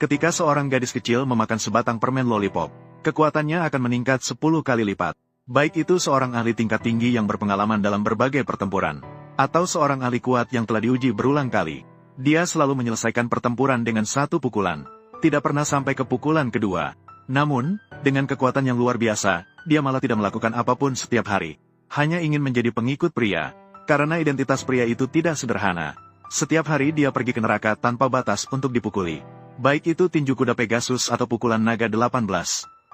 Ketika seorang gadis kecil memakan sebatang permen lollipop, kekuatannya akan meningkat 10 kali lipat. Baik itu seorang ahli tingkat tinggi yang berpengalaman dalam berbagai pertempuran, atau seorang ahli kuat yang telah diuji berulang kali. Dia selalu menyelesaikan pertempuran dengan satu pukulan, tidak pernah sampai ke pukulan kedua. Namun, dengan kekuatan yang luar biasa, dia malah tidak melakukan apapun setiap hari. Hanya ingin menjadi pengikut pria, karena identitas pria itu tidak sederhana. Setiap hari dia pergi ke neraka tanpa batas untuk dipukuli. Baik itu tinju kuda Pegasus atau pukulan naga 18.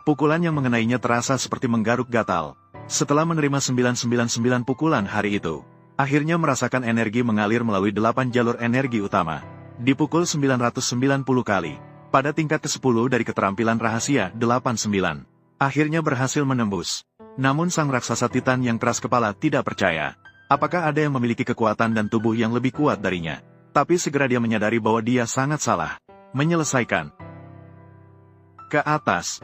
Pukulan yang mengenainya terasa seperti menggaruk gatal. Setelah menerima 999 pukulan hari itu, akhirnya merasakan energi mengalir melalui 8 jalur energi utama. Dipukul 990 kali. Pada tingkat ke-10 dari keterampilan rahasia 89. Akhirnya berhasil menembus. Namun sang raksasa Titan yang keras kepala tidak percaya. Apakah ada yang memiliki kekuatan dan tubuh yang lebih kuat darinya? Tapi segera dia menyadari bahwa dia sangat salah. Menyelesaikan. Ke atas.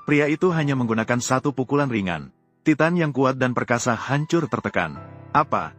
Pria itu hanya menggunakan satu pukulan ringan. Titan yang kuat dan perkasa hancur tertekan. Apa?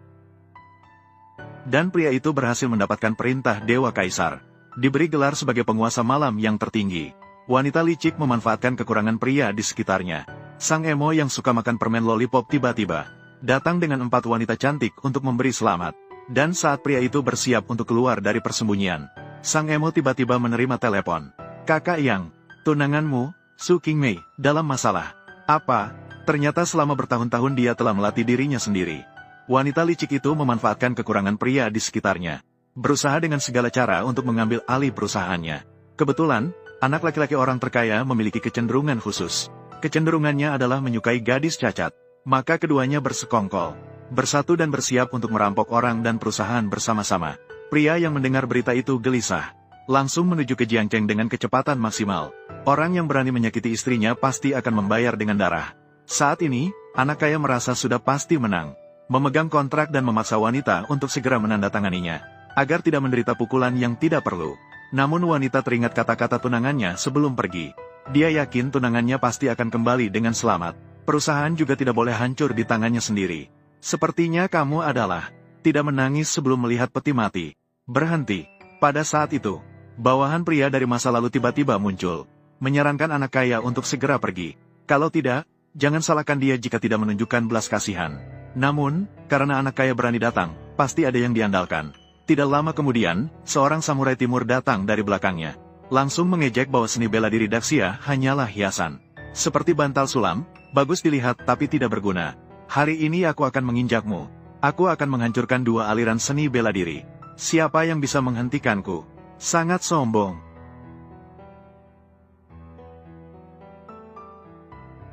Dan pria itu berhasil mendapatkan perintah Dewa Kaisar. Diberi gelar sebagai penguasa malam yang tertinggi. Wanita licik memanfaatkan kekurangan pria di sekitarnya. Sang emo yang suka makan permen lollipop tiba-tiba datang dengan 4 wanita cantik untuk memberi selamat. Dan saat pria itu bersiap untuk keluar dari persembunyian, sang emo tiba-tiba menerima telepon. Kakak Yang, tunanganmu, Su Qingmei, dalam masalah. Apa? Ternyata selama bertahun-tahun dia telah melatih dirinya sendiri. Wanita licik itu memanfaatkan kekurangan pria di sekitarnya. Berusaha dengan segala cara untuk mengambil alih perusahaannya. Kebetulan, anak laki-laki orang terkaya memiliki kecenderungan khusus. Kecenderungannya adalah menyukai gadis cacat. Maka keduanya bersekongkol, bersatu dan bersiap untuk merampok orang dan perusahaan bersama-sama. Pria yang mendengar berita itu gelisah. Langsung menuju ke Jiangcheng dengan kecepatan maksimal. Orang yang berani menyakiti istrinya pasti akan membayar dengan darah. Saat ini, anak kaya merasa sudah pasti menang. Memegang kontrak dan memaksa wanita untuk segera menandatanganinya, agar tidak menderita pukulan yang tidak perlu. Namun wanita teringat kata-kata tunangannya sebelum pergi. Dia yakin tunangannya pasti akan kembali dengan selamat. Perusahaan juga tidak boleh hancur di tangannya sendiri. Sepertinya kamu adalah tidak menangis sebelum melihat peti mati. Berhenti. Pada saat itu, bawahan pria dari masa lalu tiba-tiba muncul, menyarankan anak kaya untuk segera pergi. Kalau tidak, jangan salahkan dia jika tidak menunjukkan belas kasihan. Namun, karena anak kaya berani datang, pasti ada yang diandalkan. Tidak lama kemudian, seorang samurai timur datang dari belakangnya. Langsung mengejek bahwa seni bela diri Daxia hanyalah hiasan. Seperti bantal sulam, bagus dilihat tapi tidak berguna. Hari ini aku akan menginjakmu. Aku akan menghancurkan 2 aliran seni bela diri. Siapa yang bisa menghentikanku? Sangat sombong.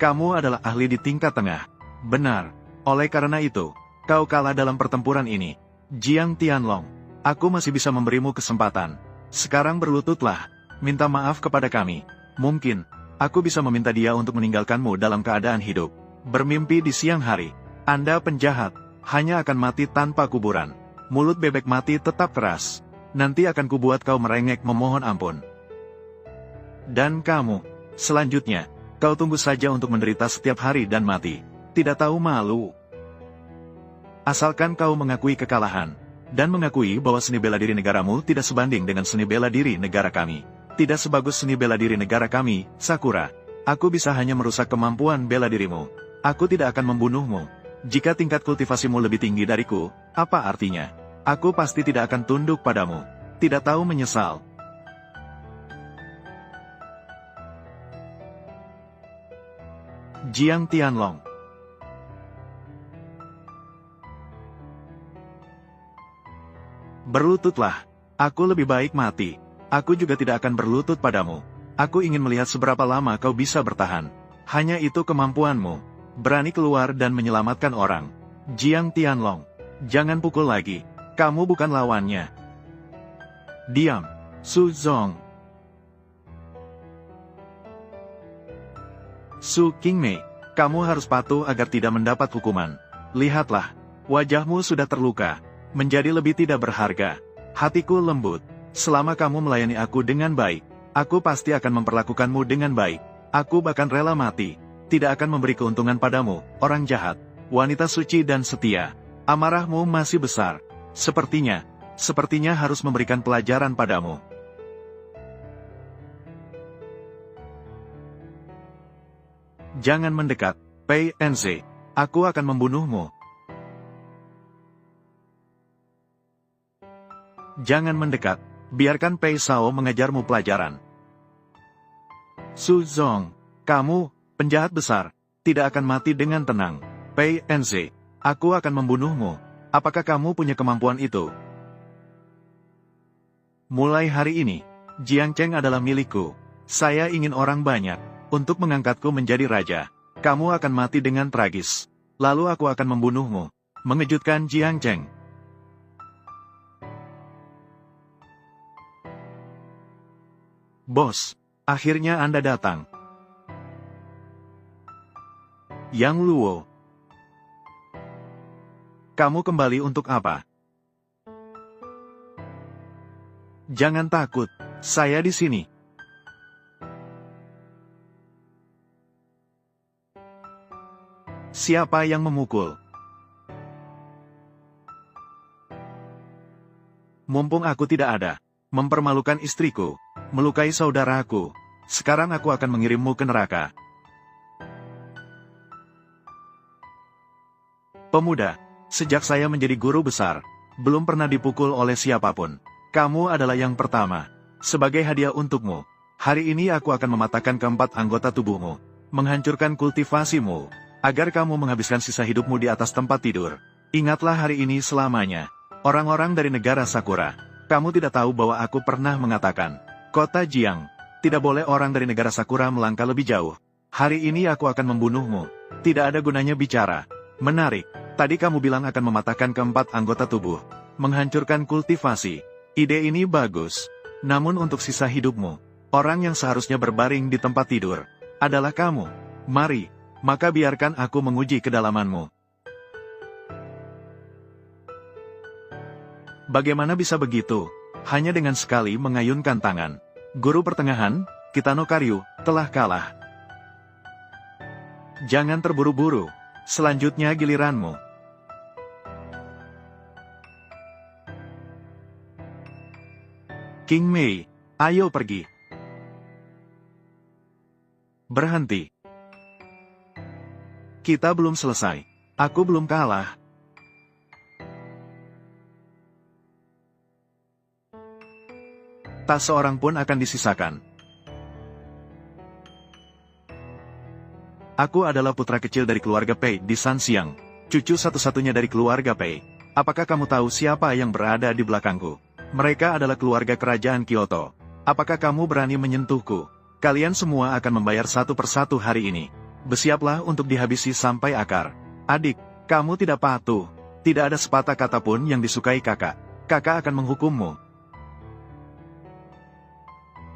Kamu adalah ahli di tingkat tengah. Benar. Oleh karena itu, kau kalah dalam pertempuran ini. Jiang Tianlong, aku masih bisa memberimu kesempatan. Sekarang berlututlah. Minta maaf kepada kami. Mungkin aku bisa meminta dia untuk meninggalkanmu dalam keadaan hidup. Bermimpi di siang hari. Anda penjahat, hanya akan mati tanpa kuburan. Mulut bebek mati tetap keras. Nanti akan kubuat kau merengek memohon ampun. Dan kamu, selanjutnya, kau tunggu saja untuk menderita setiap hari dan mati. Tidak tahu malu. Asalkan kau mengakui kekalahan, dan mengakui bahwa seni bela diri negaramu tidak sebanding dengan seni bela diri negara kami. Tidak sebagus seni bela diri negara kami, Sakura. Aku bisa hanya merusak kemampuan bela dirimu. Aku tidak akan membunuhmu. Jika tingkat kultivasimu lebih tinggi dariku, apa artinya? Aku pasti tidak akan tunduk padamu. Tidak tahu menyesal. Jiang Tianlong. Berlututlah. Aku lebih baik mati. Aku juga tidak akan berlutut padamu. Aku ingin melihat seberapa lama kau bisa bertahan. Hanya itu kemampuanmu. Berani keluar dan menyelamatkan orang. Jiang Tianlong. Jangan pukul lagi. Kamu bukan lawannya. Diam. Su Zong. Su Qingmei, kamu harus patuh agar tidak mendapat hukuman. Lihatlah. Wajahmu sudah terluka. Menjadi lebih tidak berharga. Hatiku lembut. Selama kamu melayani aku dengan baik, aku pasti akan memperlakukanmu dengan baik. Aku bahkan rela mati. Tidak akan memberi keuntungan padamu, orang jahat, wanita suci dan setia. Amarahmu masih besar. Sepertinya harus memberikan pelajaran padamu. Jangan mendekat, Pei Enze. Aku akan membunuhmu. Jangan mendekat, biarkan Pei Sao mengajarmu pelajaran. Su Zong, kamu, penjahat besar, tidak akan mati dengan tenang. Pei Enze, aku akan membunuhmu. Apakah kamu punya kemampuan itu? Mulai hari ini, Jiang Cheng adalah milikku. Saya ingin orang banyak untuk mengangkatku menjadi raja. Kamu akan mati dengan tragis. Lalu aku akan membunuhmu. Mengejutkan Jiang Cheng. Bos, akhirnya Anda datang. Yang Luo. Kamu kembali untuk apa? Jangan takut, saya di sini. Siapa yang memukul? Mumpung aku tidak ada, mempermalukan istriku, melukai saudaraku. Sekarang aku akan mengirimmu ke neraka. Pemuda, sejak saya menjadi guru besar, belum pernah dipukul oleh siapapun. Kamu adalah yang pertama. Sebagai hadiah untukmu, hari ini aku akan mematahkan keempat anggota tubuhmu, menghancurkan kultivasimu, agar kamu menghabiskan sisa hidupmu di atas tempat tidur. Ingatlah hari ini selamanya. Orang-orang dari negara Sakura, kamu tidak tahu bahwa aku pernah mengatakan, Kota Jiang, tidak boleh orang dari negara Sakura melangkah lebih jauh. Hari ini aku akan membunuhmu. Tidak ada gunanya bicara. Menarik, tadi kamu bilang akan mematahkan keempat anggota tubuh, menghancurkan kultivasi. Ide ini bagus. Namun untuk sisa hidupmu, orang yang seharusnya berbaring di tempat tidur, adalah kamu. Mari, maka biarkan aku menguji kedalamanmu. Bagaimana bisa begitu? Hanya dengan sekali mengayunkan tangan. Guru pertengahan, Kitano Karyu, telah kalah. Jangan terburu-buru. Selanjutnya giliranmu. King Mei, ayo pergi. Berhenti. Kita belum selesai. Aku belum kalah. Tak seorang pun akan disisakan. Aku adalah putra kecil dari keluarga Pei di Sanxiang, cucu satu-satunya dari keluarga Pei. Apakah kamu tahu siapa yang berada di belakangku? Mereka adalah keluarga kerajaan Kyoto. Apakah kamu berani menyentuhku? Kalian semua akan membayar satu persatu hari ini. Bersiaplah untuk dihabisi sampai akar. Adik, kamu tidak patuh. Tidak ada sepatah kata pun yang disukai kakak. Kakak akan menghukummu.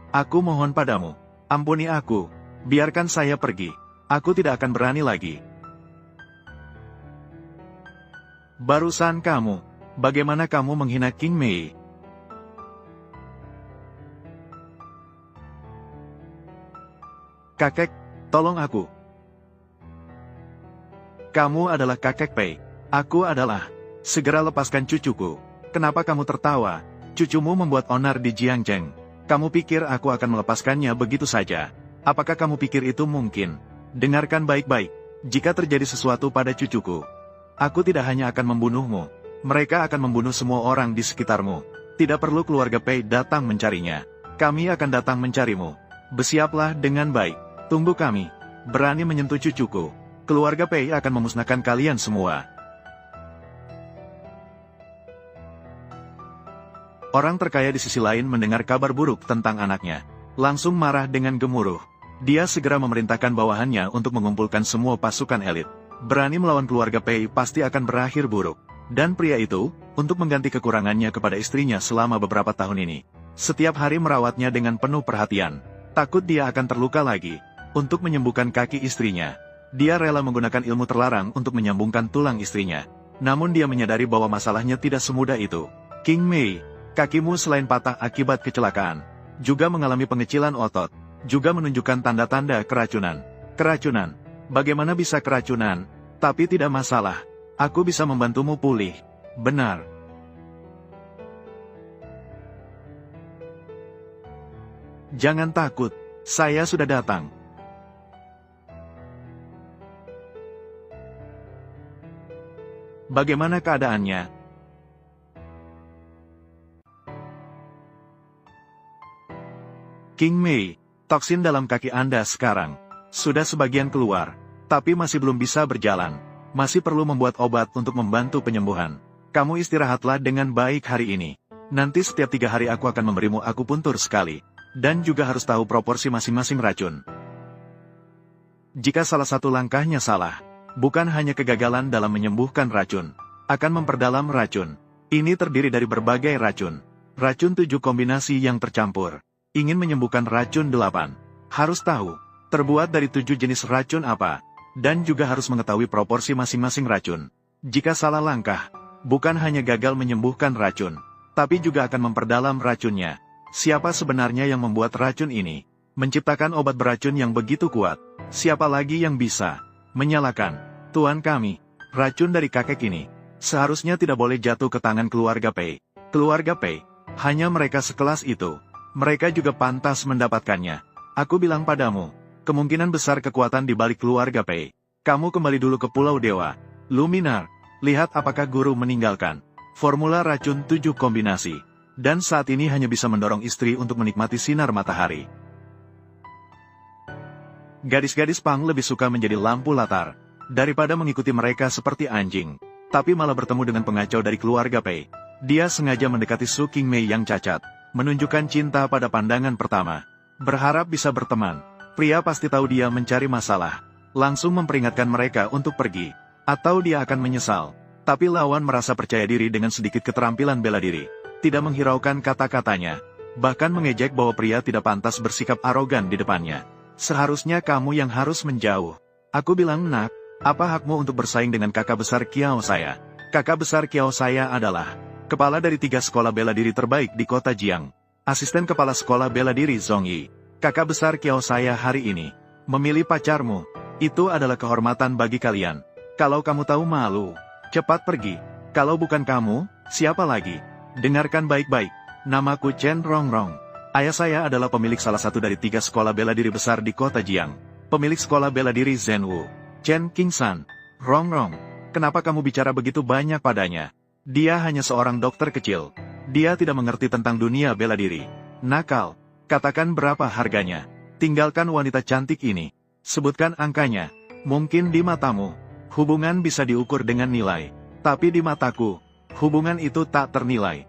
Aku mohon padamu, ampuni aku. Biarkan saya pergi. Aku tidak akan berani lagi. Barusan kamu, bagaimana kamu menghina King Mei? Kakek, tolong aku. Kamu adalah kakek Pei. Aku adalah. Segera lepaskan cucuku. Kenapa kamu tertawa? Cucumu membuat onar di Jiangcheng. Kamu pikir aku akan melepaskannya begitu saja? Apakah kamu pikir itu mungkin? Dengarkan baik-baik. Jika terjadi sesuatu pada cucuku, aku tidak hanya akan membunuhmu. Mereka akan membunuh semua orang di sekitarmu. Tidak perlu keluarga Pei datang mencarinya. Kami akan datang mencarimu. Bersiaplah dengan baik. Tunggu kami. Berani menyentuh cucuku. Keluarga Pei akan memusnahkan kalian semua. Orang terkaya di sisi lain mendengar kabar buruk tentang anaknya. Langsung marah dengan gemuruh. Dia segera memerintahkan bawahannya untuk mengumpulkan semua pasukan elit. Berani melawan keluarga Pei pasti akan berakhir buruk. Dan pria itu, untuk mengganti kekurangannya kepada istrinya selama beberapa tahun ini, setiap hari merawatnya dengan penuh perhatian. Takut dia akan terluka lagi. Untuk menyembuhkan kaki istrinya, dia rela menggunakan ilmu terlarang untuk menyambungkan tulang istrinya. Namun dia menyadari bahwa masalahnya tidak semudah itu. King Mei, kakimu selain patah akibat kecelakaan, juga mengalami pengecilan otot, juga menunjukkan tanda-tanda keracunan. Keracunan? Bagaimana bisa keracunan? Tapi tidak masalah. Aku bisa membantumu pulih. Benar. Jangan takut. Saya sudah datang. Bagaimana keadaannya? King Mei, toksin dalam kaki Anda sekarang sudah sebagian keluar, tapi masih belum bisa berjalan. Masih perlu membuat obat untuk membantu penyembuhan. Kamu istirahatlah dengan baik hari ini. Nanti setiap 3 hari aku akan memberimu akupuntur sekali. Dan juga harus tahu proporsi masing-masing racun. Jika salah satu langkahnya salah, bukan hanya kegagalan dalam menyembuhkan racun, akan memperdalam racun. Ini terdiri dari berbagai racun. Racun 7 kombinasi yang tercampur. Ingin menyembuhkan racun 8. Harus tahu, terbuat dari 7 jenis racun apa, dan juga harus mengetahui proporsi masing-masing racun. Jika salah langkah, bukan hanya gagal menyembuhkan racun, tapi juga akan memperdalam racunnya. Siapa sebenarnya yang membuat racun ini? Menciptakan obat beracun yang begitu kuat. Siapa lagi yang bisa menyalakan? Tuan kami, racun dari kakek ini seharusnya tidak boleh jatuh ke tangan keluarga Pei. Keluarga Pei, hanya mereka sekelas itu. Mereka juga pantas mendapatkannya. Aku bilang padamu, kemungkinan besar kekuatan di balik keluarga Pei. Kamu kembali dulu ke Pulau Dewa. Luminar, lihat apakah guru meninggalkan formula racun 7 kombinasi. Dan saat ini hanya bisa mendorong istri untuk menikmati sinar matahari. Gadis-gadis Pang lebih suka menjadi lampu latar, daripada mengikuti mereka seperti anjing. Tapi malah bertemu dengan pengacau dari keluarga Pei. Dia sengaja mendekati Su Qingmei yang cacat, menunjukkan cinta pada pandangan pertama. Berharap bisa berteman. Pria pasti tahu dia mencari masalah. Langsung memperingatkan mereka untuk pergi. Atau dia akan menyesal. Tapi lawan merasa percaya diri dengan sedikit keterampilan bela diri. Tidak menghiraukan kata-katanya. Bahkan mengejek bahwa pria tidak pantas bersikap arogan di depannya. Seharusnya kamu yang harus menjauh. Aku bilang, nak, apa hakmu untuk bersaing dengan kakak besar Kiao saya? Kakak besar Kiao saya adalah kepala dari 3 sekolah bela diri terbaik di kota Jiang. Asisten kepala sekolah bela diri Zhongyi. Kakak besar Kiao saya hari ini memilih pacarmu. Itu adalah kehormatan bagi kalian. Kalau kamu tahu malu, cepat pergi. Kalau bukan kamu, siapa lagi? Dengarkan baik-baik. Namaku Chen Rongrong. Ayah saya adalah pemilik salah satu dari 3 sekolah bela diri besar di kota Jiang. Pemilik sekolah bela diri Zhenwu. Chen Qingsan. Rongrong, kenapa kamu bicara begitu banyak padanya? Dia hanya seorang dokter kecil. Dia tidak mengerti tentang dunia bela diri. Nakal. Katakan berapa harganya. Tinggalkan wanita cantik ini. Sebutkan angkanya. Mungkin di matamu, hubungan bisa diukur dengan nilai. Tapi di mataku, hubungan itu tak ternilai.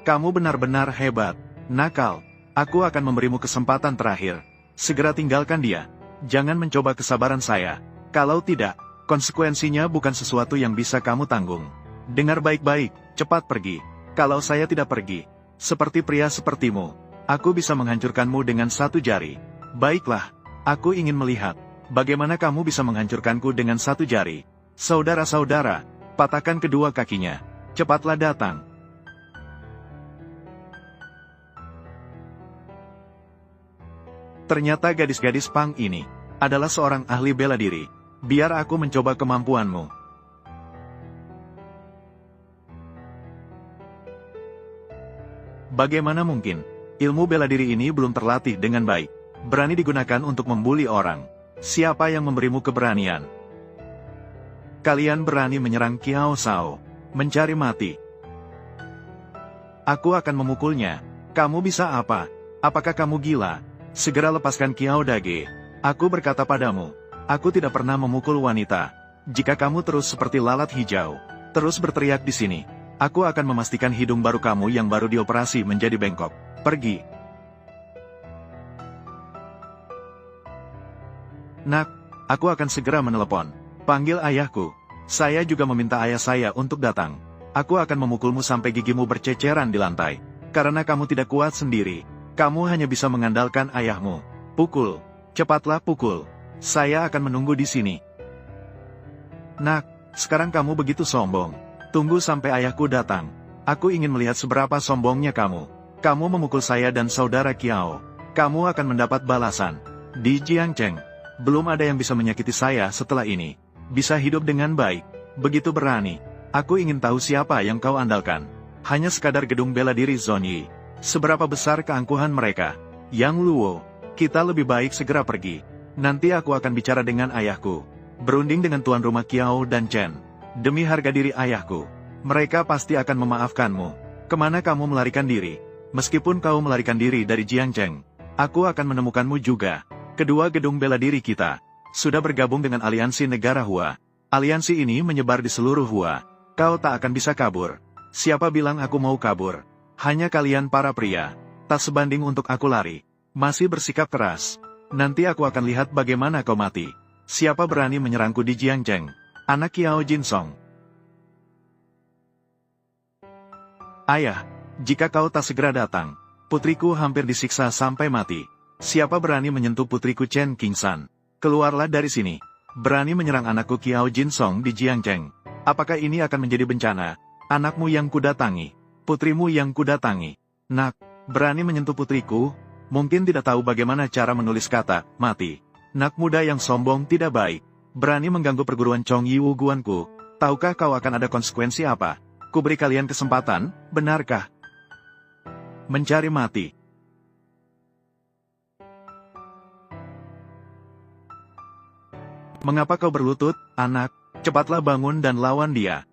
Kamu benar-benar hebat. Nakal. Aku akan memberimu kesempatan terakhir. Segera tinggalkan dia. Jangan mencoba kesabaran saya. Kalau tidak, konsekuensinya bukan sesuatu yang bisa kamu tanggung. Dengar baik-baik, cepat pergi. Kalau saya tidak pergi, seperti pria sepertimu, aku bisa menghancurkanmu dengan 1 jari. Baiklah, aku ingin melihat bagaimana kamu bisa menghancurkanku dengan 1 jari. Saudara-saudara, patahkan kedua kakinya. Cepatlah datang. Ternyata gadis-gadis Pang ini adalah seorang ahli bela diri. Biar aku mencoba kemampuanmu. Bagaimana mungkin? Ilmu bela diri ini belum terlatih dengan baik. Berani digunakan untuk membuli orang. Siapa yang memberimu keberanian? Kalian berani menyerang Kiao Sao. Mencari mati. Aku akan memukulnya. Kamu bisa apa? Apakah kamu gila? Segera lepaskan Kiao Dage. Aku berkata padamu, aku tidak pernah memukul wanita. Jika kamu terus seperti lalat hijau, terus berteriak di sini, aku akan memastikan hidung baru kamu yang baru dioperasi menjadi bengkok. Pergi. Nak, aku akan segera menelepon. Panggil ayahku. Saya juga meminta ayah saya untuk datang. Aku akan memukulmu sampai gigimu berceceran di lantai. Karena kamu tidak kuat sendiri. Kamu hanya bisa mengandalkan ayahmu. Pukul. Cepatlah pukul. Saya akan menunggu di sini. Nak, sekarang kamu begitu sombong. Tunggu sampai ayahku datang. Aku ingin melihat seberapa sombongnya kamu. Kamu memukul saya dan saudara Kiao. Kamu akan mendapat balasan. Di Jiangcheng, belum ada yang bisa menyakiti saya setelah ini. Bisa hidup dengan baik. Begitu berani. Aku ingin tahu siapa yang kau andalkan. Hanya sekadar gedung bela diri Zhongyi. Seberapa besar keangkuhan mereka? Yang Luo, kita lebih baik segera pergi. Nanti aku akan bicara dengan ayahku. berunding dengan tuan rumah Kiao dan Chen. Demi harga diri ayahku, mereka pasti akan memaafkanmu. Kemana kamu melarikan diri? Meskipun kau melarikan diri dari Jiangcheng, aku akan menemukanmu juga. Kedua gedung bela diri kita sudah bergabung dengan aliansi negara Hua. Aliansi ini menyebar di seluruh Hua. Kau tak akan bisa kabur. Siapa bilang aku mau kabur? Hanya kalian para pria. Tak sebanding untuk aku lari. Masih bersikap keras. Nanti aku akan lihat bagaimana kau mati. Siapa berani menyerangku di Jiangcheng? Anak Kiao Jinsong. Ayah, jika kau tak segera datang, putriku hampir disiksa sampai mati. Siapa berani menyentuh putriku Chen Qingsan? Keluarlah dari sini. Berani menyerang anakku Kiao Jinsong di Jiangcheng. Apakah ini akan menjadi bencana? Anakmu yang kudatangi. Putrimu yang kudatangi. Nak, berani menyentuh putriku? Mungkin tidak tahu bagaimana cara menulis kata mati. Nak muda yang sombong tidak baik. Berani mengganggu perguruan Chong Yiwu Guanku. Tahukah kau akan ada konsekuensi apa? Kuberi kalian kesempatan, benarkah? Mencari mati. Mengapa kau berlutut, anak? Cepatlah bangun dan lawan dia.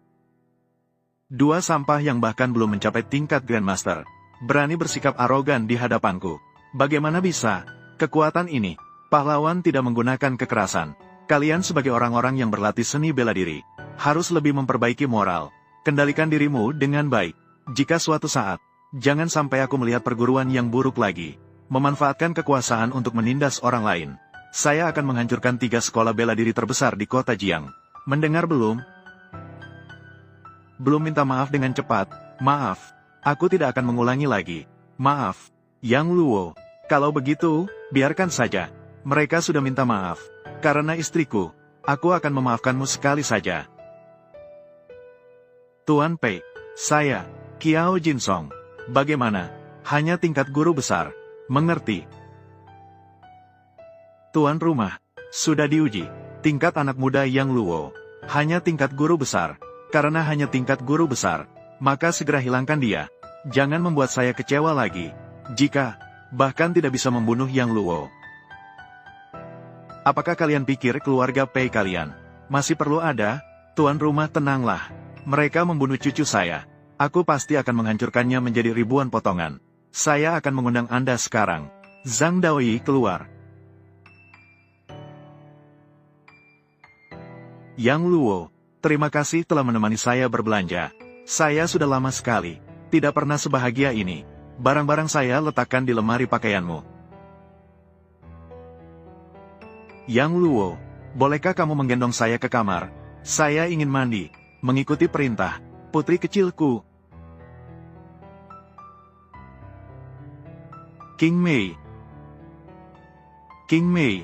Dua sampah yang bahkan belum mencapai tingkat Grandmaster berani bersikap arogan di hadapanku. Bagaimana bisa? Kekuatan ini, pahlawan tidak menggunakan kekerasan. Kalian sebagai orang-orang yang berlatih seni bela diri, harus lebih memperbaiki moral. Kendalikan dirimu dengan baik. Jika suatu saat, jangan sampai aku melihat perguruan yang buruk lagi. Memanfaatkan kekuasaan untuk menindas orang lain. Saya akan menghancurkan 3 sekolah bela diri terbesar di kota Jiang. Mendengar belum? Belum minta maaf dengan cepat. Maaf. Aku tidak akan mengulangi lagi. Maaf. Yang Luo. Kalau begitu, biarkan saja. Mereka sudah minta maaf. Karena istriku, aku akan memaafkanmu sekali saja. Tuan Pei, saya, Kiao Jinsong. Bagaimana? Hanya tingkat guru besar. Mengerti? Tuan rumah, sudah diuji. Tingkat anak muda yang Luo. Hanya tingkat guru besar. Karena hanya tingkat guru besar, maka segera hilangkan dia. Jangan membuat saya kecewa lagi. Jika, bahkan tidak bisa membunuh yang Luo. Apakah kalian pikir keluarga Pei kalian masih perlu ada? Tuan rumah tenanglah. Mereka membunuh cucu saya. Aku pasti akan menghancurkannya menjadi ribuan potongan. Saya akan mengundang Anda sekarang. Zhang Daoyi keluar. Yang Luo, terima kasih telah menemani saya berbelanja. Saya sudah lama sekali tidak pernah sebahagia ini. Barang-barang saya letakkan di lemari pakaianmu. Yang Luo, bolehkah kamu menggendong saya ke kamar? Saya ingin mandi, mengikuti perintah, putri kecilku. King Mei. King Mei,